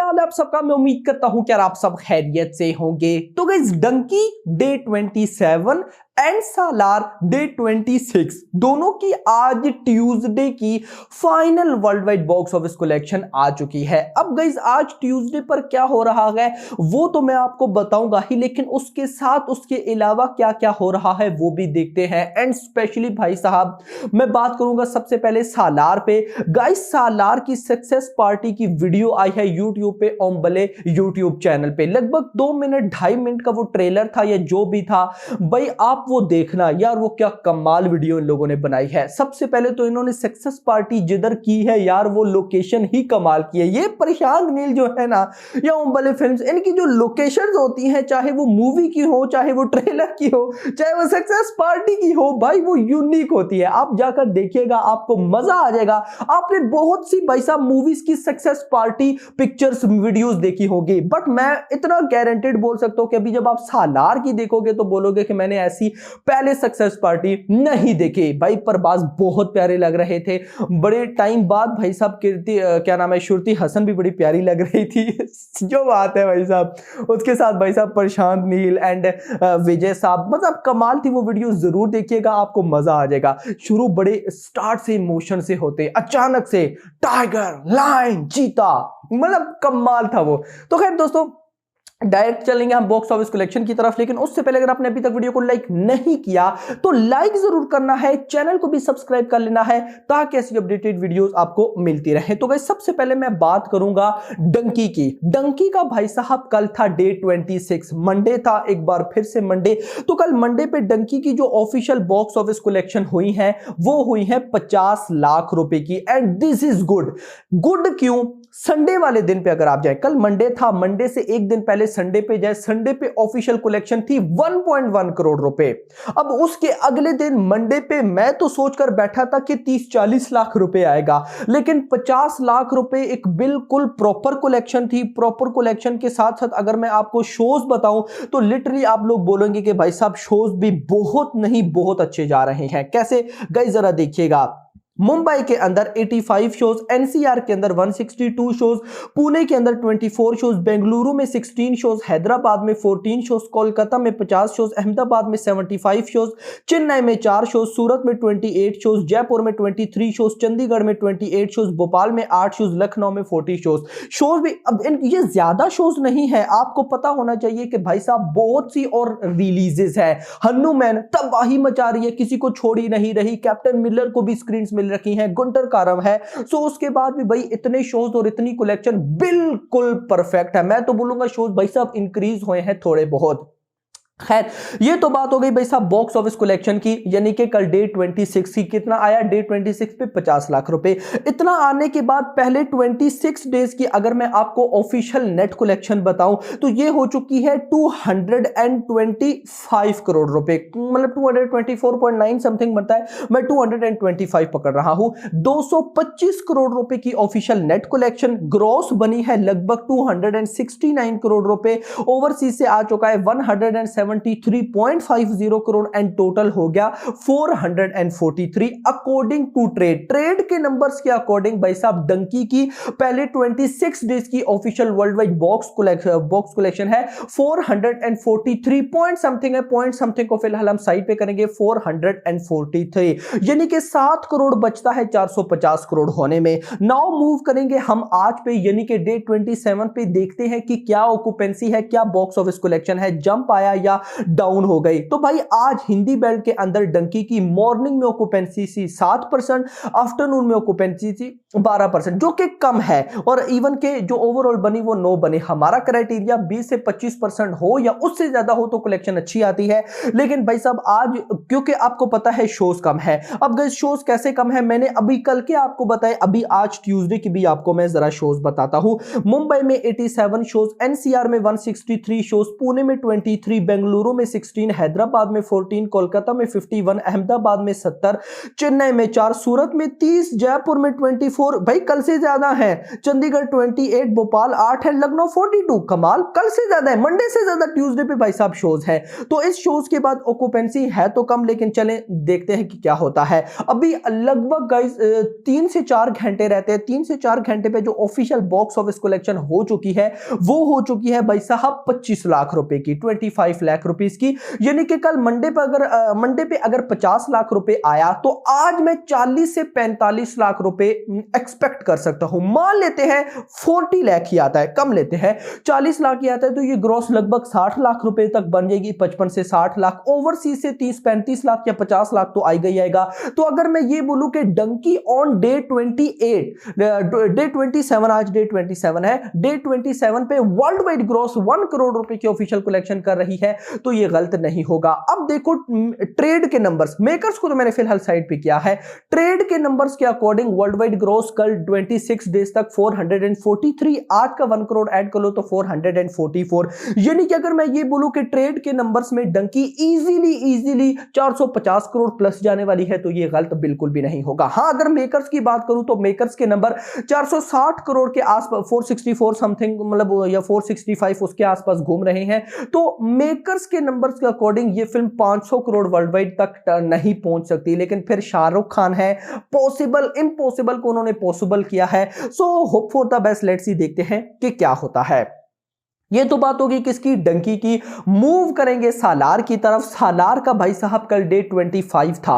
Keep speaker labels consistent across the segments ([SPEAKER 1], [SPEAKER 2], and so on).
[SPEAKER 1] हाल है आप सबका। मैं उम्मीद करता हूं कि यार आप सब खैरियत से होंगे। तो guys Dunki day 27 and Salaar day 26 दोनों की आज ट्यूसडे की final world wide box office collection आ चुकी है। अब गाइस आज ट्यूसडे पर क्या हो रहा है वो तो मैं आपको बताऊंगा ही, लेकिन उसके साथ उसके अलावा क्या क्या हो रहा है वो भी देखते हैं। एंड स्पेशली भाई साहब मैं बात करूंगा सबसे पहले सालार पे। गाइस सालार की सक्सेस पार्टी की वीडियो आई है यूट्यूब पे, ओम्बले यूट्यूब चैनल पे। लगभग 2 मिनट 2.5 मिनट का वो ट्रेलर था या जो भी था भाई, आप वो देखना यार, वो क्या कमाल वीडियो इन लोगों ने बनाई है। सबसे पहले तो इन्होंने सक्सेस पार्टी जिधर की है यार वो लोकेशन ही कमाल की है। ये प्रशांत नील जो है ना या ओम्बले फिल्म्स, इनकी जो लोकेशंस होती हैं, चाहे वो मूवी की हो, चाहे वो ट्रेलर की हो, चाहे वो सक्सेस पार्टी की हो, भाई वो यूनिक होती है। आप जाकर देखिएगा, आपको मजा आ जाएगा। आपने बहुत सी भाई साहब मूवीज की सक्सेस पार्टी पिक्चर्स वीडियोस देखी होगी, बट मैं इतना गारंटेड बोल सकता हूं कि अभी जब आप सालार की देखोगे तो बोलोगे कि मैंने ऐसी पहले सक्सेस पार्टी नहीं देखी। भाई प्रभास बहुत प्यारे लग रहे थे, बड़े टाइम बाद भाई साहब कीर्ति क्या नाम है, श्रुति हसन भी बड़ी प्यारी लग रही थी जो बात है भाई साहब। उसके साथ भाई साहब प्रशांत नील एंड विजय साहब, मतलब कमाल थी वो वीडियो। जरूर देखिएगा, आपको मजा आ जाएगा। शुरू बड़े स्टार्ट से इमोशन से होते, अचानक से टाइगर लायन चीता, मतलब कमाल था वो। तो खैर दोस्तों डायरेक्ट चलेंगे हम बॉक्स ऑफिस कलेक्शन की तरफ, लेकिन उससे पहले अगर आपने अभी तक वीडियो को लाइक नहीं किया तो लाइक जरूर करना है, चैनल को भी सब्सक्राइब कर लेना है ताकि ऐसी अपडेटेड वीडियोस आपको मिलती रहे। तो गाइस सबसे पहले मैं बात करूंगा डंकी की। डंकी का भाई साहब कल था डे 26, मंडे था, एक बार फिर से मंडे। तो कल मंडे पे डंकी की जो ऑफिशियल बॉक्स ऑफिस कलेक्शन हुई है वो हुई है 50 लाख रुपए की। And this is good. Good क्यों? संडे वाले दिन पे अगर आप जाए, कल मंडे था, मंडे से एक दिन पहले संडे पे जाए, संडे पे ऑफिशियल कलेक्शन थी 1.1 करोड़ रुपए। अब उसके अगले दिन मंडे पे मैं तो सोचकर बैठा था कि 30-40 लाख रुपए आएगा, लेकिन 50 लाख रुपए एक बिल्कुल प्रॉपर कलेक्शन थी। प्रॉपर कलेक्शन के साथ साथ अगर मैं आपको शोज बताऊं तो लिटरली आप लोग बोलेंगे कि भाई साहब शोज भी बहुत नहीं बहुत अच्छे जा रहे हैं। कैसे गाइस जरा देखिएगा। मुंबई के अंदर 85 शोज, एनसीआर के अंदर 162 शोज, पुणे के अंदर 24 शोज, बेंगलुरु में 16 शोज, हैदराबाद में 14 शोज, कोलकाता में 50 शोज, अहमदाबाद में 75 शोज, चेन्नई में 4 शोज, सूरत में 28 शोज, जयपुर में 23 शोज, चंडीगढ़ में 28 शोज, भोपाल में 8 शोज, लखनऊ में 40 शोज। शोज भी अब ये ज्यादा शोज नहीं है, आपको पता होना चाहिए कि भाई साहब बहुत सी और रिलीजेस है। हनुमान तबाही मचा रही है, किसी को छोड़ी नहीं रही, कैप्टन मिलर को भी स्क्रीन मिल रखी है, गुंटर कारम है। सो उसके बाद भी भाई इतने शोज और इतनी कलेक्शन बिल्कुल परफेक्ट है। मैं तो बोलूंगा शोज भाई साहब इंक्रीज हुए हैं थोड़े बहुत। खैर ये तो बात हो गई भाई साहब बॉक्स ऑफिस कलेक्शन की, यानी कि कल डे 26 की कितना आया, डे 26 पे 50 लाख रुपए। इतना आने के बाद पहले 26 डेज की अगर मैं आपको ऑफिशियल नेट कलेक्शन बताऊं तो ये हो चुकी है 225 करोड़ रुपए, मतलब 224.9 समथिंग बनता है, मैं 225 पकड़ रहा हूं। 225 करोड़ रुपए की ऑफिशियल नेट कलेक्शन। ग्रॉस बनी है लगभग 269 करोड़ रुपए। ओवरसीज से आ चुका है 173.50 करोड़ एंड टोटल हो गया 443 अकॉर्डिंग टू ट्रेड के नंबर्स के अकॉर्डिंग भाई साहब डंकी की पहले 26 डेज की official world wide box collection है 443 पॉइंट समथिंग है, पॉइंट समथिंग को फिलहाल हम साइड पे करेंगे 443, यानी कि 7 करोड़ बचता है 450 करोड़ होने में। नाउ मूव करेंगे हम आज पे, यानी कि डे 27 पे देखते हैं कि क्या ऑक्यूपेंसी है, क्या बॉक्स ऑफिस कलेक्शन है, जंप आया या डाउन हो गई। तो भाई आज हिंदी बेल्ट के अंदर डंकी की मॉर्निंग में ऑक्यूपेंसी थी 7%, आफ्टरनून में ऑक्यूपेंसी थी 12%, जो कि कम है, और इवन के जो ओवरऑल बनी वो 9 बनी। हमारा क्राइटेरिया 20 से 25% हो या उससे ज्यादा हो तो कलेक्शन अच्छी आती है, लेकिन भाई साहब आज क्योंकि आपको पता है शोज कम है। अब गाइस शोज कैसे कम है मैंने अभी कल के आपको बताए, अभी आज ट्यूसडे की भी आपको मैं जरा शोज बताता हूं। मुंबई में 87 शोज, एनसीआर में 163 शोज, पुणे में 23, बेंगलुरु बेंगलुरु में 16, हैदराबाद में 14, कोलकाता में 51, अहमदाबाद में 70, चेन्नई में 4, सूरत में 30, जयपुर में 24, भाई कल से ज्यादा है, चंडीगढ़ 28, भोपाल 8 है, लखनऊ 42, कमाल, कल से ज्यादा है, मंडे से ज्यादा ट्यूसडे पे भाई साहब शोज है। तो इस शोज के बाद ऑक्यूपेंसी है तो कम, लेकिन चलें देखते हैं कि क्या होता है। अभी लगभग गाइस 3 से 4 घंटे रहते हैं, 3 से 4 घंटे पे जो ऑफिशियल बॉक्स ऑफिस कलेक्शन हो चुकी है वो हो चुकी है भाई साहब 25 लाख रुपए की, 25 लाख रुपीस की। यानी कि कल मंडे पे अगर 50 लाख रुपए आया तो आज मैं 40 से 45 लाख रुपए एक्सपेक्ट कर सकता हूं। मान लेते हैं 40 लाख ही आता है, कम लेते हैं 40 लाख ही आता है, तो ये ग्रॉस लगभग 60 लाख रुपए तक बन जाएगी, 55 से 60 लाख, ओवरसीज से 30-35 लाख या 50 लाख तो आएगा ही आएगा। तो अगर मैं ये बोलूं कि डंकी ऑन डे 28, डे 27, आज डे 27 है, डे 27 पे वर्ल्ड वाइड ग्रॉस 1 करोड़ रुपए की ऑफिशियल कलेक्शन कर रही है, तो ये गलत नहीं होगा। अब देखो ट्रेड के नंबर्स, मेकर्स को तो मैंने फिलहाल साइड पे किया है, ट्रेड के नंबर्स के अकॉर्डिंग वर्ल्ड वाइड ग्रॉस कल 26 डेज तक 443, आज का 1 करोड़ ऐड कर लो तो 444। यानी कि अगर मैं ये बोलूं कि ट्रेड के नंबर्स में डंकी इजीली 450 करोड़ प्लस जाने वाली है, तो ये गलत बिल्कुल भी नहीं होगा। हां, अगर मेकर्स की बात करूं तो मेकर्स के नंबर 460 करोड़ के आसपास, 464 समथिंग, मतलब या 465 उसके आसपास घूम रहे हैं। तो मेकर्स के नंबर्स के अकॉर्डिंग ये फिल्म 500 करोड़ वर्ल्ड वाइड तक नहीं पहुंच सकती, लेकिन फिर शाहरुख खान है, पॉसिबल इम्पॉसिबल को उन्होंने पॉसिबल किया है। So hope for the best, let's see, देखते हैं कि क्या होता है। ये तो बात होगी किसकी, डंकी की। मूव करेंगे सालार की तरफ। सालार का भाई साहब कल डे 25 था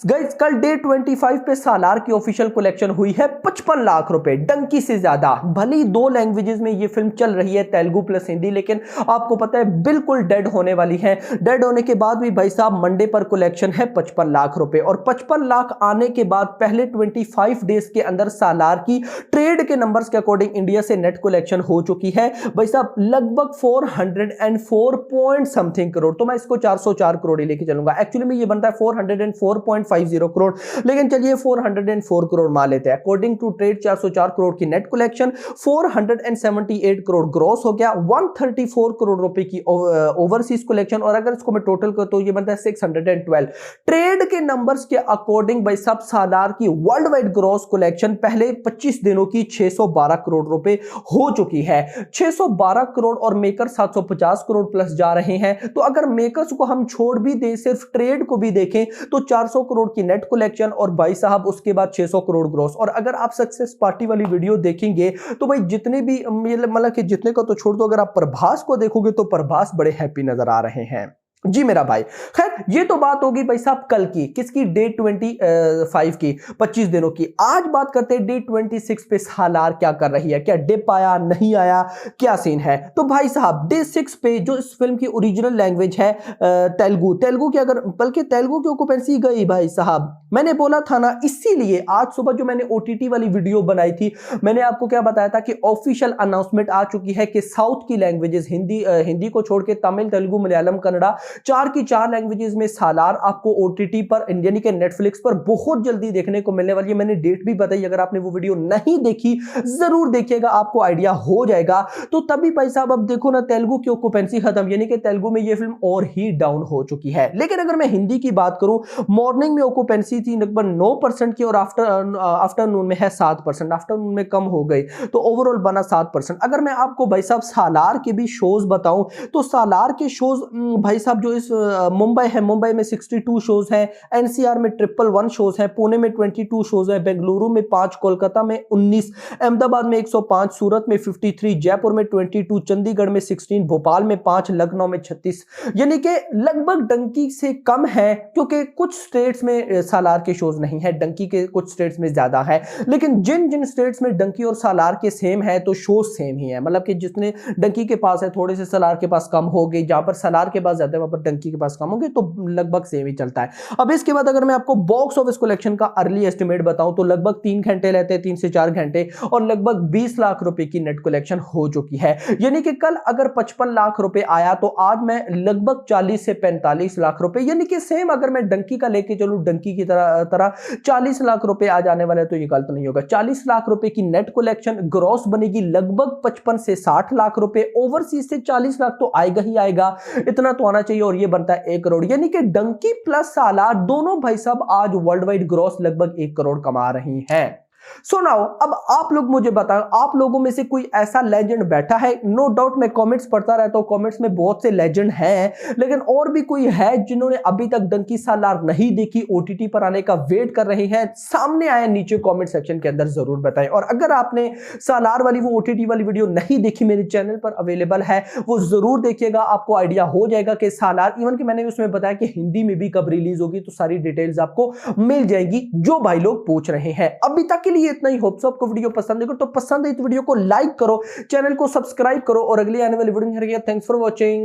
[SPEAKER 1] गाइस, कल डे 25 पे सालार की ऑफिशियल कलेक्शन हुई है 55 लाख रुपए, डंकी से ज्यादा। भले ही 2 लैंग्वेजेस में ये फिल्म चल रही है, तेलुगु प्लस हिंदी, लेकिन आपको पता है बिल्कुल डेड होने वाली है। डेड होने के बाद भी भाई साहब मंडे पर कलेक्शन है 55 लाख रुपए, और 55 लाख आने के बाद पहले 25 डेज के अंदर सालार की ट्रेड के नंबर्स के अकॉर्डिंग इंडिया से नेट कलेक्शन हो चुकी है भाई साहब लगभग 404 पॉइंट समथिंग करोड़। तो मैं इसको 404 करोड़ ही लेके चलूंगा, एक्चुअली में ये बनता है 404.50 करोड़, लेकिन चलिए 404 करोड़ मान लेते हैं। अकॉर्डिंग टू ट्रेड 404 करोड़ की नेट कलेक्शन, 478 करोड़ ग्रॉस हो गया, 134 करोड़ रुपए की ओवरसीज कलेक्शन, और अगर इसको मैं टोटल कर तो ये बनता है 612। ट्रेड के नंबर्स के अकॉर्डिंग भाई साहब सालार की वर्ल्ड वाइड ग्रॉस कलेक्शन पहले 25 दिनों की 612 करोड़ रुपए हो चुकी है, 612 करोड़, और मेकर 750 करोड़ प्लस जा रहे हैं। तो अगर मेकर्स को हम छोड़ भी दें, सिर्फ ट्रेड को भी देखें, तो 400 करोड़ की नेट कलेक्शन और भाई साहब उसके बाद 600 करोड़ ग्रॉस। और अगर आप सक्सेस पार्टी वाली वीडियो देखेंगे तो भाई जितने भी मतलब कि जितने को तो छोड़ दो, अगर आप प्रभास को देखोगे तो प्रभास बड़े हैप्पी नजर आ रहे हैं जी मेरा भाई। खैर ये तो बात होगी भाई साहब कल की, किसकी, डे 25 की, 25 दिनों की। आज बात करते हैं डे 26 पे सालार क्या कर रही है, क्या डिप आया, नहीं आया, क्या सीन है। तो भाई साहब डे 6 पे जो इस फिल्म की ओरिजिनल लैंग्वेज है तेलुगु की, अगर बल्कि तेलुगु की ऑक्यूपेंसी गई भाई साहब, मैंने बोला था ना, इसीलिए आज सुबह जो मैंने OTT वाली वीडियो बनाई थी, मैंने आपको क्या बताया था कि ऑफिशियल अनाउंसमेंट आ चुकी है कि साउथ की लैंग्वेजेस, हिंदी को छोड़ के तमिल, तेलुगु, मलयालम, कन्नड़ा, 4 की 4 लैंग्वेजेस में सालार आपको OTT पर, यानी कि नेटफ्लिक्स पर बहुत जल्दी देखने को मिलने वाली है। मैंने डेट भी बताई, अगर आपने वो वीडियो नहीं देखी जरूर देखिएगा, आपको आइडिया हो जाएगा। तो तभी भाई साहब अब देखो ना, तेलुगु की ऑक्यूपेंसी खत्म, यानी कि तेलुगु में ये फिल्म और ही डाउन हो चुकी है। लेकिन अगर मैं हिंदी की बात करूं, मॉर्निंग में ऑक्यूपेंसी थी लगभग 9% की, और आफ्टरनून में है 7%, आफ्टरनून में कम हो गई, तो ओवरऑल बना 7%। अगर मैं आपको भाई साहब सालार के भी शोज बताऊं, तो सालार के शोज भाई साहब जो इस मुंबई है, मुंबई में 62 शोज हैं, NCR में 111 शोज हैं, पुणे में 22 शोज हैं, बेंगलुरु में 5, कोलकाता में 19, अहमदाबाद में 105, सूरत में 53, जयपुर में 22, चंडीगढ़ में 16, भोपाल में 5, लखनऊ में 36। यानी कि लगभग डंकी से कम है, क्योंकि कुछ स्टेट्स में सालार के शोज नहीं है, डंकी के कुछ स्टेट्स में ज्यादा है। लेकिन जिन जिन स्टेट्स में डंकी और सालार के सेम है, तो शोज सेम ही है, मतलब कि जितने डंकी के पास है थोड़े से सालार के पास कम हो गए, जहां पर सालार के पास ज्यादा है वहां पर डंकी के पास कम होंगे, तो लगभग सेम ही चलता है। अब इसके बाद अगर मैं आपको बॉक्स ऑफिस कलेक्शन का अर्ली एस्टिमेट बताऊं, तो लगभग 3 घंटे रहते हैं, 3 से 4 घंटे, और लगभग 20 लाख रुपए की नेट कलेक्शन हो चुकी है। यानी कि कल अगर 55 लाख रुपए आया, तो आज मैं लगभग 40 से 45 लाख रुपए, यानी कि सेम अगर मैं डंकी का लेके चलूं, डंकी की तरह 40 लाख रुपए आ जाने वाले, तो ये गलत नहीं होगा। 40 लाख रुपए की नेट कलेक्शन, ग्रॉस बनेगी लगभग 55 से 60 लाख रुपए, ओवरसीज से 40 लाख तो आएगा ही आएगा, इतना तो आना चाहिए। चाहिए और ये बनता है 1 करोड़। यानी कि डंकी प्लस सालार दोनों भाई साहब आज वर्ल्ड वाइड ग्रॉस लगभग 1 करोड़ कमा रही हैं। सो नाउ अब आप लोग मुझे बताओ, आप लोगों में से कोई ऐसा लेजेंड बैठा है? नो डाउट मैं कमेंट्स पढ़ता रहता हूं, कमेंट्स में बहुत से लेजेंड हैं, लेकिन और भी कोई है जिन्होंने अभी तक डंकी सालार नहीं देखी, ओटीटी पर आने का वेट कर रहे हैं? सामने आए नीचे कमेंट सेक्शन के अंदर जरूर बताएं। और अगर आपने सालार वाली वो ओटीटी वाली वीडियो नहीं देखी, मेरे चैनल पर अवेलेबल है, वो जरूर देखिएगा, आपको आइडिया हो जाएगा कि सालार, इवन कि मैंने उसमें बताया कि हिंदी में भी कब रिलीज होगी, तो सारी डिटेल्स आपको मिल जाएगी जो भाई लोग पूछ रहे हैं। अभी तक के लिए इतना ही। होप सो आपको वीडियो पसंद है, तो पसंद है तो वीडियो को लाइक करो, चैनल को सब्सक्राइब करो और अगली आने वाली वीडियो में। Thanks for watching.